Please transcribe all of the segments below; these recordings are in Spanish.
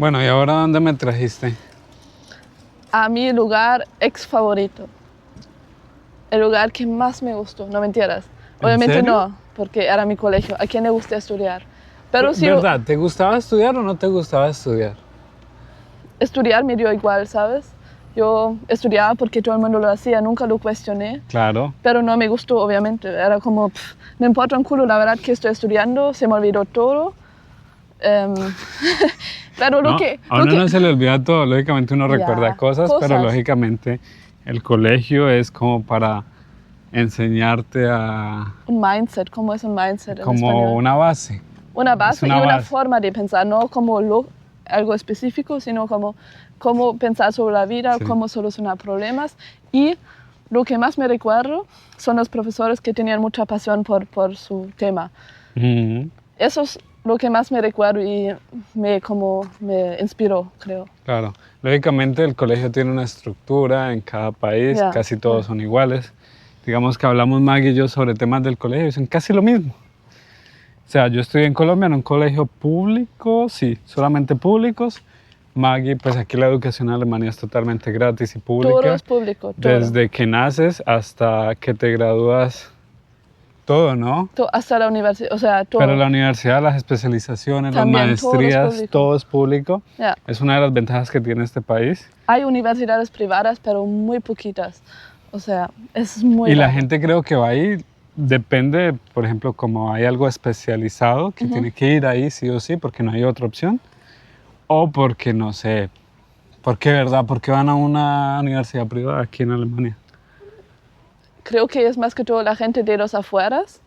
Bueno, ¿y ahora dónde me trajiste? A mi lugar ex favorito. El lugar que más me gustó, no mentiras. Obviamente serio? no, porque era mi colegio. ¿A quién le gusta estudiar? Pero sí, ¿Verdad? ¿Te gustaba estudiar o no te gustaba estudiar? estudiar me dio igual, ¿sabes? Yo estudiaba porque todo el mundo lo hacía, nunca lo cuestioné. Claro. Pero no me gustó, obviamente. Era como, me importa un culo la verdad que estoy estudiando, se me olvidó todo. Pero No, a uno no se le olvida todo, lógicamente uno recuerda cosas, pero lógicamente el colegio es como para enseñarte a... Un mindset, ¿cómo es un mindset en como español? una base. Una base una y una base. forma de pensar, no como algo específico, sino como cómo pensar sobre la vida, Sí. cómo solucionar problemas. Y lo que más me recuerdo son los profesores que tenían mucha pasión por su tema. Ujú. Eso es lo que más me recuerdo y me inspiró, creo. Claro, lógicamente el colegio tiene una estructura en cada país, Ya, casi todos ya. son iguales. Digamos que hablamos Maggie y yo sobre temas del colegio y son casi lo mismo. O sea, yo estudié en Colombia en un colegio público, sí, solamente públicos. Maggie, pues aquí la educación en Alemania es totalmente gratis y pública. Todo es público, todo. Desde que naces hasta que te gradúas, todo, ¿no? Hasta la universidad, o sea, todo. Pero la universidad, las especializaciones, También, las todo es maestrías, público. todo es público. Ya. Es una de las ventajas que tiene este país. Hay universidades privadas, pero muy poquitas. O sea, es muy Y la raro. gente creo que va ahí, depende, por ejemplo, como hay algo especializado que tiene que ir ahí sí o sí porque no hay otra opción. O porque, no sé, ¿por qué, verdad? ¿Por qué van a una universidad privada aquí en Alemania? Creo que es más que todo la gente de los afueras,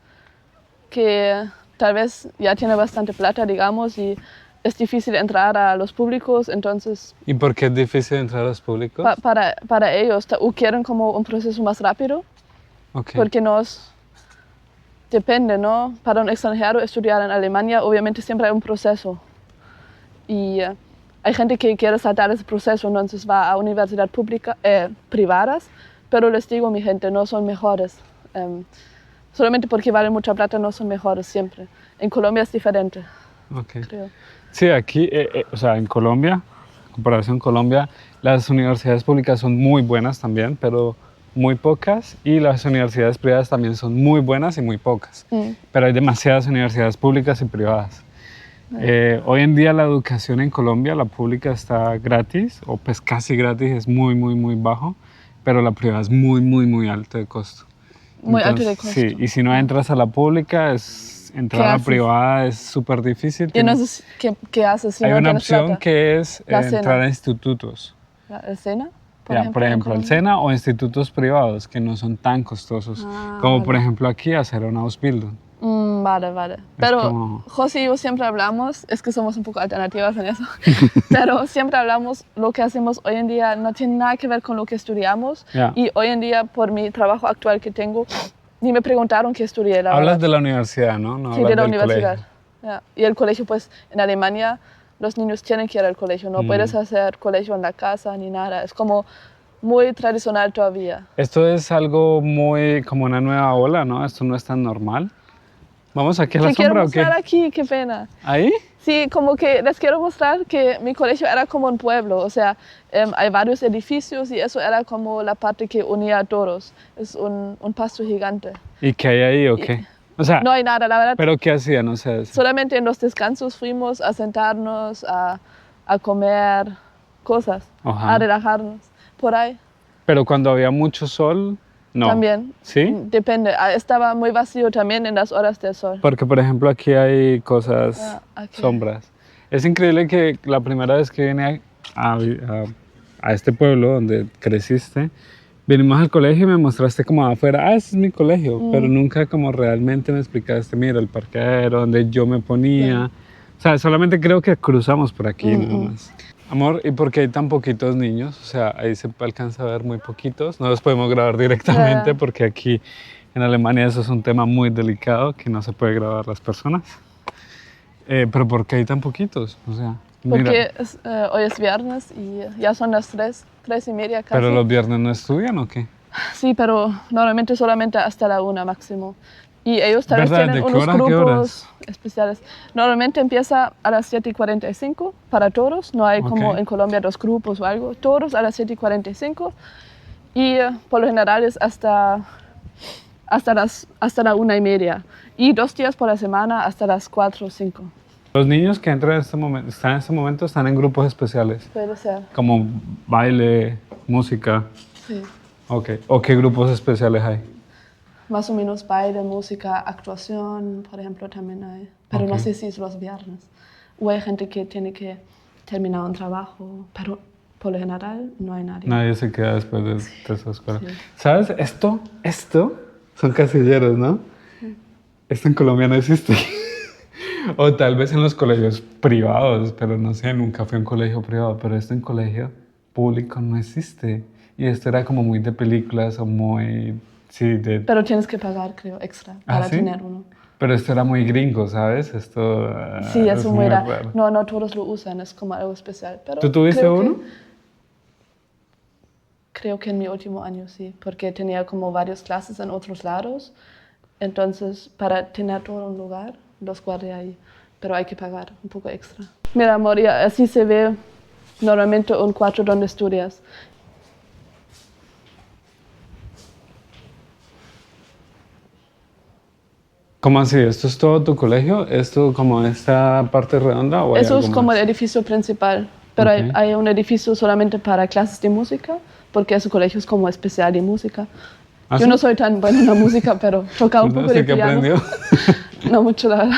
que tal vez ya tiene bastante plata, digamos, y es difícil entrar a los públicos, entonces ¿Y por qué es difícil entrar a los públicos? para ellos quieren como un proceso más rápido, Ok. porque depende, ¿no? Para un extranjero estudiar en Alemania, obviamente siempre hay un proceso. Y hay gente que quiere saltar ese proceso, entonces va a universidades privadas, pero les digo, mi gente, no son mejores. Solamente porque valen mucha plata no son mejores siempre. En Colombia es diferente, Ok. creo. Sí, aquí, o sea, en Colombia, en comparación con Colombia, las universidades públicas son muy buenas también, pero muy pocas, y las universidades privadas también son muy buenas y muy pocas. Pero hay demasiadas universidades públicas y privadas. Hoy en día la educación en Colombia, la pública está gratis, o pues casi gratis, es muy, muy, muy bajo, pero la privada es muy, muy, muy alto de costo. Muy alto de costo. Sí, y si no entras a la pública, entrar a la haces? privada es súper difícil. Y entonces, ¿qué haces si Hay no una tienes opción plata? que es La entrar SENA. a institutos. ¿El SENA? Por en ejemplo, el Colombia. SENA o institutos privados que no son tan costosos, como por ejemplo aquí hacer una Ausbildung. Vale. Pero como- José y yo siempre hablamos, es que somos un poco alternativas en eso, pero siempre hablamos, lo que hacemos hoy en día no tiene nada que ver con lo que estudiamos. Ya. Y hoy en día, por mi trabajo actual que tengo, ni me preguntaron qué estudié, la Hablas verdad. de la universidad, ¿no? No Sí, hablas de la del universidad. colegio. Ya. Y el colegio, pues, en Alemania, los niños tienen que ir al colegio, no puedes hacer colegio en la casa ni nada, es como muy tradicional todavía. Esto es algo muy como una nueva ola, ¿no? Esto no es tan normal. ¿Vamos aquí a la Te quiero sombra o qué? mostrar aquí, qué pena. ¿Ahí? Sí, como que les quiero mostrar que mi colegio era como un pueblo, o sea, hay varios edificios y eso era como la parte que unía a todos. Es un pasto gigante. ¿Y qué hay ahí o qué? O sea, No hay nada, la verdad. ¿pero qué hacían? O sea, Solamente en los descansos fuimos a sentarnos, a comer cosas, Ajá. a relajarnos. Por ahí pero cuando había mucho sol, no. también. ¿Sí? Depende. Estaba muy vacío también en las horas del sol. Porque, por ejemplo, aquí hay cosas, Aquí. sombras. Es increíble que la primera vez que vine a este pueblo donde creciste, vinimos al colegio y me mostraste como afuera, ese es mi colegio, pero nunca como realmente me explicaste, mira, el parqueadero, donde yo me ponía. O sea, solamente creo que cruzamos por aquí nada más. Amor, ¿y por qué hay tan poquitos niños? O sea, ahí se alcanza a ver muy poquitos. No los podemos grabar directamente porque aquí en Alemania eso es un tema muy delicado, que no se puede grabar las personas. Pero ¿por qué hay tan poquitos? O sea, mira. Porque hoy es viernes y ya son las 3:30 casi. ¿Pero los viernes no estudian o qué? Sí, pero normalmente solamente hasta la 1 máximo. Y ellos tal vez ¿Verdad? tienen ¿De qué unos hora a qué grupos horas? especiales. Normalmente empieza a las 7:45 para todos. No hay como Ok. en Colombia 2 grupos o algo. Todos a las 7:45. Y por lo general es hasta la 1:30. Y 2 días por la semana hasta las 4 o 5. Los niños que entran están en este momento están en grupos especiales, Puede ser. como baile, música. Sí. Ok. ¿O qué grupos especiales hay? Más o menos baile, música, actuación, por ejemplo, también hay. Pero no Ok. sé si es los viernes. O hay gente que tiene que terminar un trabajo, pero por lo general no hay nadie. Nadie se queda después de esa escuela. Sí. ¿Sabes? Esto son casilleros, ¿no? Esto en Colombia no existe. O tal vez en los colegios privados, pero no sé, nunca fui a un colegio privado, pero esto en colegio público no existe. Y esto era como muy de películas o muy, sí, de... Pero tienes que pagar, creo, extra ¿Ah, para sí? tener uno. Pero esto era muy gringo, ¿sabes? Esto Sí, es eso muy muy raro. raro. No, no todos lo usan, es como algo especial. Pero ¿Tú tuviste creo uno? Creo que en mi último año sí, porque tenía como varias clases en otros lados. Entonces, para tener todo un lugar, los guardé ahí. Pero hay que pagar un poco extra. Mira, amor, ya así se ve normalmente un cuarto donde estudias. ¿Cómo así? ¿Esto es todo tu colegio? ¿Esto como esta parte redonda o hay Eso es algo como más? el edificio principal. Pero Ok. hay un edificio solamente para clases de música, porque ese colegio es como especial de música. ¿Ah, Yo sí? no soy tan buena en la música, pero tocaba un ¿Verdad? poco de Sí que piano. aprendió. No mucho, la verdad.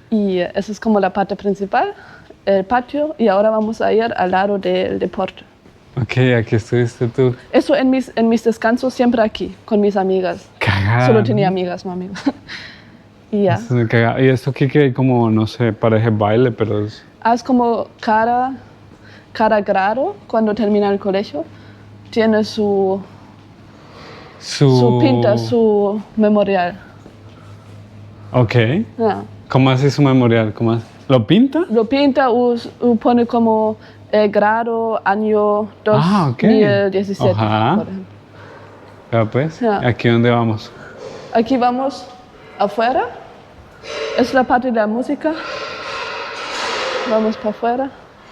Y eso es como la parte principal, el patio, y ahora vamos a ir al lado del deporte. Ok, aquí estuviste tú. Eso en mis descansos siempre aquí, con mis amigas. Cagada. Solo ¿no? tenía amigas, no amigos. Y ya. Esto es muy cagado. Y esto aquí que como, no sé, parece baile, pero es... Haz como cada grado cuando termina el colegio. Tiene su pinta, su memorial. Ok. Ya. ¿Cómo hace su memorial? ¿Cómo hace? ¿Lo pinta? Lo pinta o pone como grado, año 2017, Ajá. por ejemplo. Ya pues, Ya. ¿aquí dónde vamos? Aquí vamos afuera. Es la parte de la música. Vamos para afuera.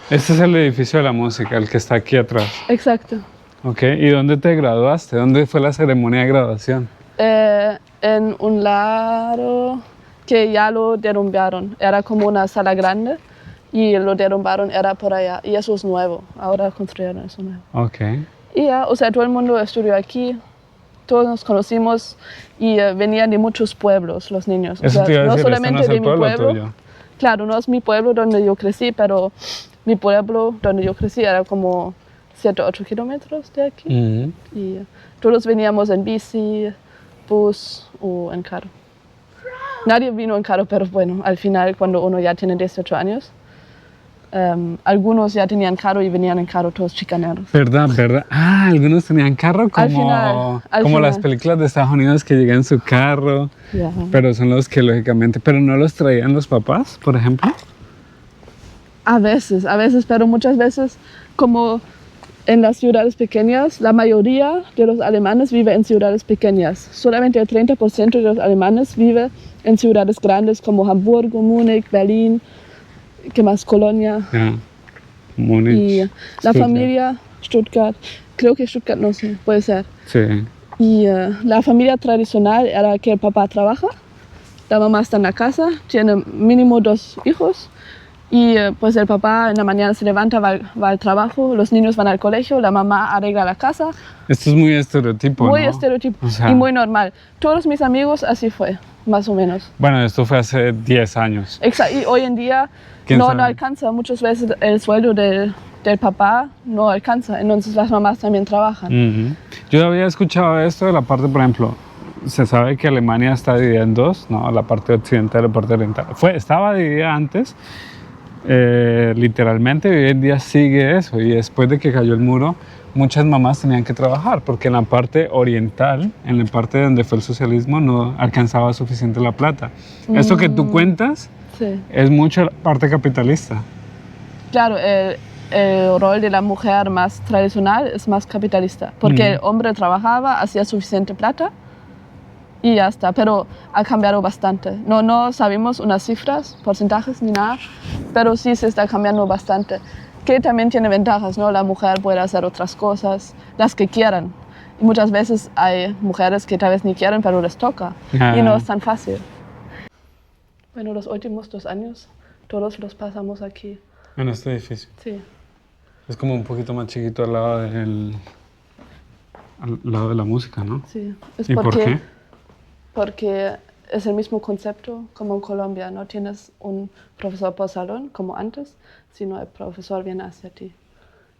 Este es el edificio de la música, el que está aquí atrás. Exacto. Ok, ¿y dónde te graduaste? ¿Dónde fue la ceremonia de graduación? En un lado que ya lo derrumbaron. Era como una sala grande y lo derrumbaron, era por allá. Y eso es nuevo. Ahora construyeron eso nuevo. Ok. Y ya, o sea, todo el mundo estudió aquí. Todos nos conocimos y venían de muchos pueblos los niños. O Eso sea, te iba a no decir, solamente ¿este no es de el mi pueblo pueblo. tuyo? Claro, no es mi pueblo donde yo crecí, pero mi pueblo donde yo crecí era como 7 o 8 kilómetros de aquí. Ujú. Y todos veníamos en bici, bus o en carro. Nadie vino en carro, pero bueno, al final cuando uno ya tiene 18 años, algunos ya tenían carro y venían en carro todos chicaneros. ¿Verdad, verdad? Ah, algunos tenían carro como, Al final. como las películas de Estados Unidos que llegan en su carro, Ya. pero son los que lógicamente, pero no los traían los papás, por ejemplo. A veces, pero muchas veces, como en las ciudades pequeñas, la mayoría de los alemanes vive en ciudades pequeñas. Solamente el 30% de los alemanes vive en ciudades grandes como Hamburgo, Múnich, Berlín, ¿qué más? Colonia. Ya. Múnich. Y la Stuttgart. familia, Stuttgart, creo que Stuttgart no sé, puede ser. Sí. Y la familia tradicional era que el papá trabaja, la mamá está en la casa, tiene mínimo 2 hijos. Y pues el papá en la mañana se levanta, va al trabajo, los niños van al colegio, la mamá arregla la casa. Esto es muy estereotipo, Muy ¿no? estereotipo O sea, y muy normal. Todos mis amigos así fue, más o menos. Bueno, esto fue hace 10 años. Y hoy en día ¿Quién no sabe? alcanza, muchas veces el sueldo del papá no alcanza, entonces las mamás también trabajan. Ujú. Yo había escuchado esto de la parte, por ejemplo, se sabe que Alemania está dividida en dos, ¿no? La parte occidental y la parte oriental. Estaba dividida antes, literalmente, y hoy en día sigue eso. Y después de que cayó el muro, muchas mamás tenían que trabajar, porque en la parte oriental, en la parte donde fue el socialismo, no alcanzaba suficiente la plata. Esto que tú cuentas Sí. es mucho la parte capitalista. Claro, el rol de la mujer más tradicional es más capitalista, porque el hombre trabajaba, hacía suficiente plata y ya está, pero ha cambiado bastante. No sabemos unas cifras, porcentajes ni nada, pero sí se está cambiando bastante. Que también tiene ventajas, ¿no? La mujer puede hacer otras cosas, las que quieran. Y muchas veces hay mujeres que tal vez ni quieren, pero les toca. Y no es tan fácil. Bueno, los últimos 2 años, todos los pasamos aquí. En este edificio. Sí. Es como un poquito más chiquito al lado de la música, ¿no? Sí. Es ¿Y por qué? Porque es el mismo concepto como en Colombia. No tienes un profesor por salón como antes, sino el profesor viene hacia ti.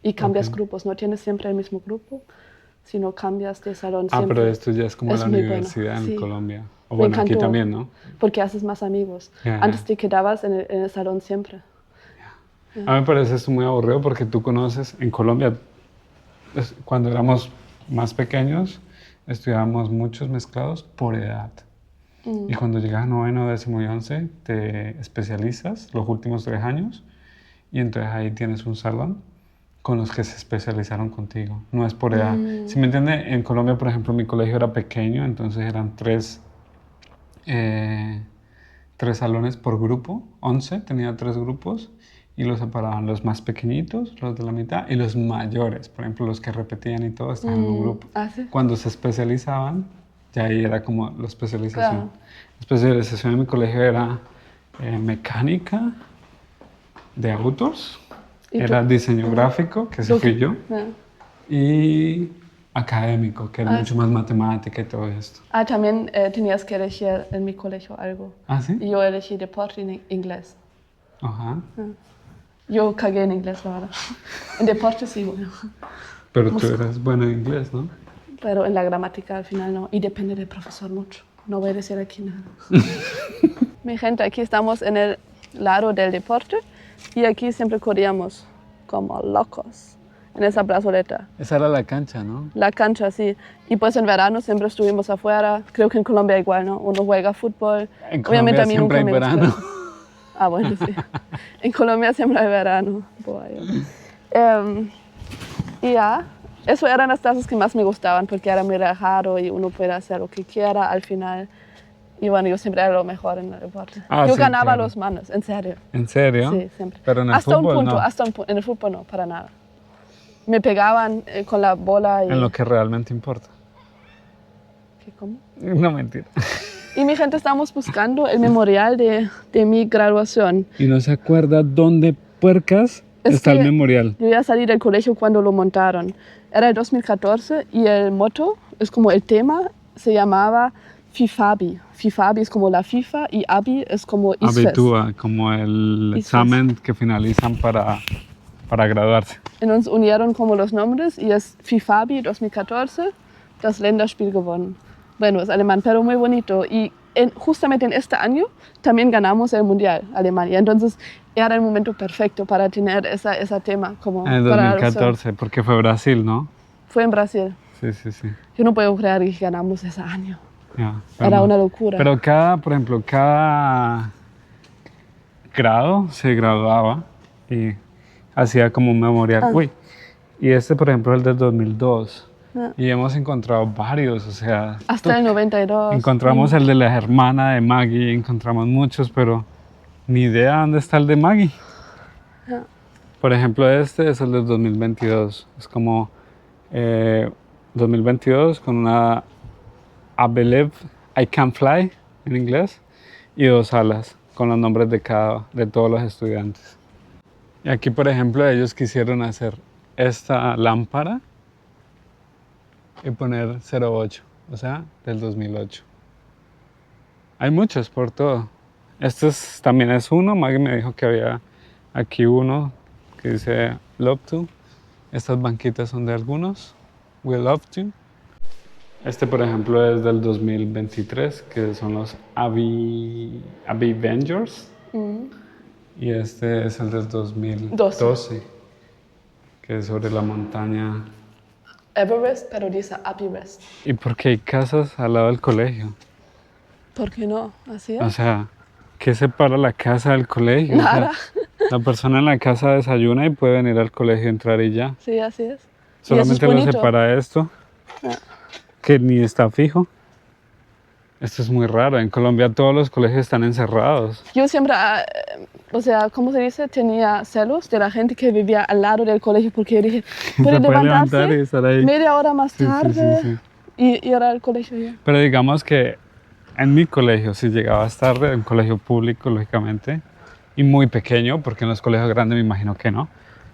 Y cambias grupos, no tienes siempre el mismo grupo, sino cambias de salón siempre. Pero esto ya es como Es la muy universidad bueno, en sí. Colombia. O Me bueno, aquí encantó, también, ¿no? Porque haces más amigos. Ya. Antes te quedabas en el salón siempre. A mí me parece esto muy aburrido porque tú conoces, en Colombia, cuando éramos más pequeños, estudiábamos muchos mezclados por edad. Y cuando llegas a noveno, décimo y 11, te especializas los últimos 3 años y entonces ahí tienes un salón con los que se especializaron contigo. No es por edad. ¿Sí me entiende? En Colombia, por ejemplo, mi colegio era pequeño, entonces eran 3 salones por grupo, 11, tenía 3 grupos y los separaban los más pequeñitos, los de la mitad, y los mayores, por ejemplo, los que repetían y todo, estaban en un grupo. ¿Ah, sí? Cuando se especializaban, ya ahí era como la especialización. Claro. La especialización en mi colegio era mecánica de autos, ¿Y era tú? diseño gráfico, que ese fui yo, Ah. y académico, que era mucho más matemática y todo esto. También tenías que elegir en mi colegio algo. ¿Ah, sí? Y yo elegí deporte y inglés. Ajá. Yo cagué en inglés, la verdad. En deporte sí, bueno. Pero tú eras buena en inglés, ¿no? Pero en la gramática al final no. Y depende del profesor mucho. No voy a decir aquí nada. Mi gente, aquí estamos en el lado del deporte. Y aquí siempre corríamos como locos en esa plazoleta. Esa era la cancha, ¿no? La cancha, sí. Y pues en verano siempre estuvimos afuera. Creo que en Colombia igual, ¿no? Uno juega fútbol. En Colombia a mí siempre nunca hay me verano. gustó. Bueno, sí. En Colombia siempre hay verano. Y ya, eso eran las clases que más me gustaban porque era muy relajado y uno puede hacer lo que quiera al final. Y bueno, yo siempre era lo mejor en el deporte. Yo Sí, ganaba claro. los manos, en serio. ¿En serio? Sí, siempre. Pero en el hasta fútbol un punto, no. en el fútbol no, para nada. Me pegaban con la bola y... En lo que realmente importa. ¿Qué, cómo? No, mentira. Y mi gente, estamos buscando el memorial de mi graduación. ¿Y no se acuerda dónde puercas Es está el que memorial? Yo ya salí del colegio cuando lo montaron. Era el 2014 y el motto, es como el tema, se llamaba FIFABI. FIFABI es como la FIFA y ABI es como ISFES. Habitúa, como el examen que finalizan para graduarse. Y nos unieron como los nombres y es FIFABI 2014, das Länderspiel gewonnen. Bueno, es alemán, pero muy bonito. Y justamente en este año también ganamos el Mundial Alemania. Entonces era el momento perfecto para tener ese tema como En para la 2014, porque fue Brasil, ¿no? Fue en Brasil. Sí, sí, sí. Yo no puedo creer que ganamos ese año. Ya, Era una locura. Pero por ejemplo, cada grado se graduaba y hacía como un memorial. Uy, y este, por ejemplo, es el del 2002. Y hemos encontrado varios, o sea... Hasta el 92. Encontramos el de la hermana de Maggie, encontramos muchos, pero ni idea dónde está el de Maggie. Por ejemplo, este es el del 2022. Es como 2022 con una I Believe I Can Fly en inglés y 2 alas con los nombres de todos los estudiantes. Y aquí, por ejemplo, ellos quisieron hacer esta lámpara y poner 08, o sea, del 2008. Hay muchos por todo. También es uno. Maggie me dijo que había aquí uno que dice Love to. Estas banquitas son de algunos. We love you. Este, por ejemplo, es del 2023, que son los Avengers. Y este es el del 2012, que es sobre la montaña Everest, pero dice Everest. ¿Y por qué hay casas al lado del colegio? ¿Por qué no? Así es. O sea, ¿qué separa la casa del colegio? Nada. O sea, la persona en la casa desayuna y puede venir al colegio, entrar y ya. Sí, así es. Solamente lo separa esto, que ni está fijo. Esto es muy raro. En Colombia todos los colegios están encerrados. Yo siempre, o sea, ¿cómo se dice? Tenía celos de la gente que vivía al lado del colegio porque yo dije, puede Se puede levantar y levantarse estar ahí. media hora más Sí, sí, tarde sí, sí. y ir al colegio ya. Pero digamos que en mi colegio, si llegabas tarde, un colegio público, lógicamente, y muy pequeño, porque en los colegios grandes me imagino que no,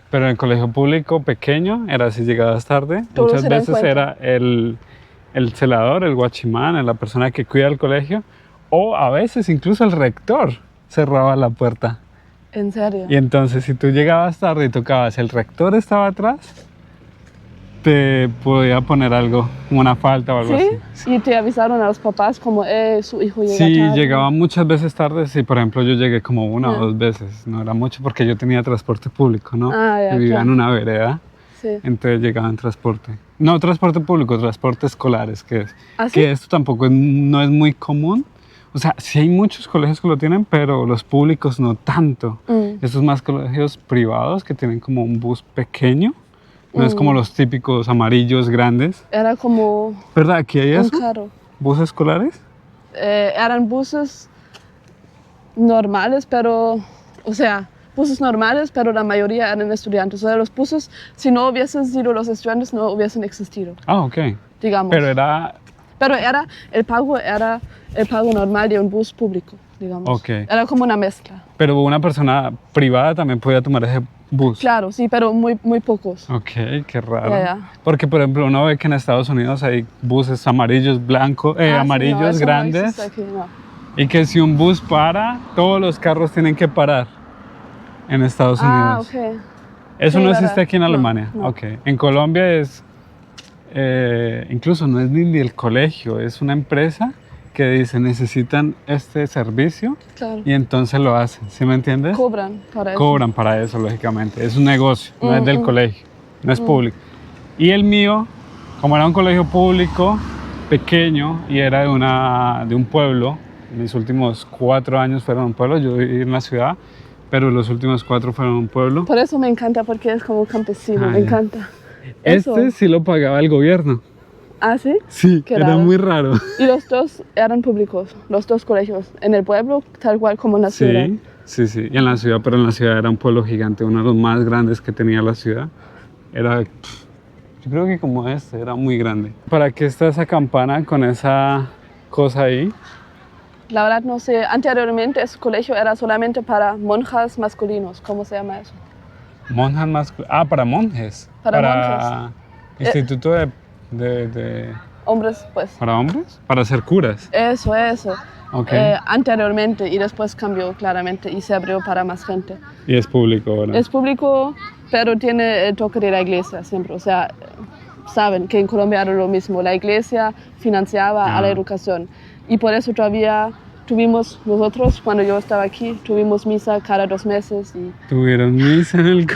pero en el colegio público pequeño era si llegabas tarde, Todos muchas se dan veces cuenta. era el celador, el guachimán, la persona que cuida el colegio, o a veces incluso el rector cerraba la puerta. En serio. Y entonces si tú llegabas tarde y tocabas, el rector estaba atrás, te podía poner algo, como una falta o algo ¿Sí? así. Y te avisaron a los papás como, su hijo llega Sí, tarde. llegaba muchas veces tarde. Sí, por ejemplo, yo llegué como una o dos veces. No era mucho porque yo tenía transporte público, ¿no? Ah, ya, Yo vivía claro. en una vereda, Sí. entonces llegaba en transporte. No transporte público, transporte escolares, que es. ¿Ah, sí? Que esto tampoco no es muy común. O sea, sí hay muchos colegios que lo tienen, pero los públicos no tanto. Estos más colegios privados que tienen como un bus pequeño. No es como los típicos amarillos grandes. Era como ¿Verdad? Aquí hay un eso. carro. ¿Buses escolares? Eran buses normales, pero, o sea, buses normales, pero la mayoría eran estudiantes. O sea, los buses, si no hubiesen sido los estudiantes, no hubiesen existido, Ah, ok. digamos. Pero era. Pero era el pago normal de un bus público, digamos. Ok. Era como una mezcla. Pero una persona privada también podía tomar ese bus. Claro, sí, pero muy pocos. Ok, qué raro. Ya, ya. Porque, por ejemplo, uno ve que en Estados Unidos hay buses amarillos, blancos, Ah, sí, no, amarillos eso no grandes. existe aquí, no. Y que si un bus para, todos los carros tienen que parar en Estados Ah, Unidos. ok. Eso Sí, no verdad. existe aquí en No, Alemania. no. Ok. En Colombia es, incluso no es ni el colegio, es una empresa que dice necesitan este servicio Claro. y entonces lo hacen. ¿Sí me entiendes? Cobran para eso. Cobran para eso, lógicamente. Es un negocio, no es del colegio, no es público. Y el mío, como era un colegio público, pequeño, y era de un pueblo, mis últimos 4 años fueron un pueblo, yo viví en la ciudad, pero los últimos 4 fueron un pueblo. Por eso me encanta, porque es como campesino, Ah, me ya. encanta. Eso. Este sí lo pagaba el gobierno. ¿Ah, sí? Sí, Qué era raro. muy raro. Y los dos eran públicos, los dos colegios, en el pueblo, tal cual como en la ciudad. Sí, sí, sí. Y en la ciudad, pero en la ciudad era un pueblo gigante, uno de los más grandes que tenía la ciudad. Era, yo creo que como este, era muy grande. ¿Para qué está esa campana con esa cosa ahí? La verdad no sé, anteriormente ese colegio era solamente para monjas masculinos, ¿cómo se llama eso? Monjas más... Ah, para monjes. Para Instituto de... Hombres, pues. ¿Para hombres? Para ser curas. Eso. Ok. Anteriormente y después cambió claramente y se abrió para más gente. Y es público, ¿verdad? Es público, pero tiene el toque de la iglesia siempre. O sea, saben que en Colombia era lo mismo. La iglesia financiaba a la educación. Y por eso todavía tuvimos nosotros, cuando yo estaba aquí, tuvimos misa cada 2 meses. Tuvieron misa en el...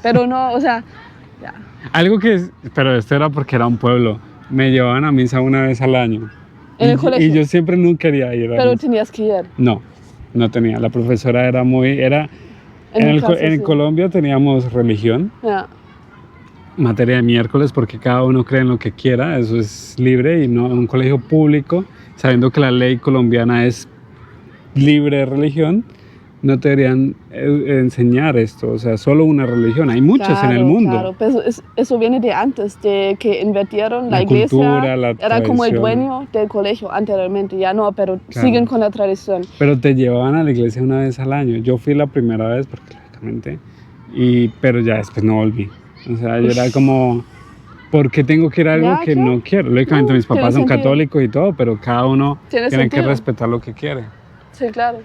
Pero no, o sea, ya. Algo que... Pero esto era porque era un pueblo. Me llevaban a misa una vez al año. En el colegio. Y yo siempre no quería ir a Pero misa. tenías que ir. No tenía. La profesora era muy... En mi clase, en sí. Colombia teníamos religión, Ya. materia de miércoles, porque cada uno cree en lo que quiera, eso es libre, y no en un colegio público, sabiendo que la ley colombiana es libre de religión, no te deberían enseñar esto, o sea, solo una religión, hay muchas en el mundo. Claro, pero eso viene de antes, de que invirtieron la La iglesia, cultura, la era como el tradición. dueño del colegio anteriormente, ya no, pero Claro. siguen con la tradición. Pero te llevaban a la iglesia una vez al año. Yo fui la primera vez, porque lógicamente, pero ya después no volví. O sea, yo era como, ¿por qué tengo que ir a algo Ya, que claro. no quiero? Lógicamente No, mis papás tiene son sentido. católicos y todo, pero cada uno Tiene tiene que sentido. respetar lo que quiere. Sí, claro.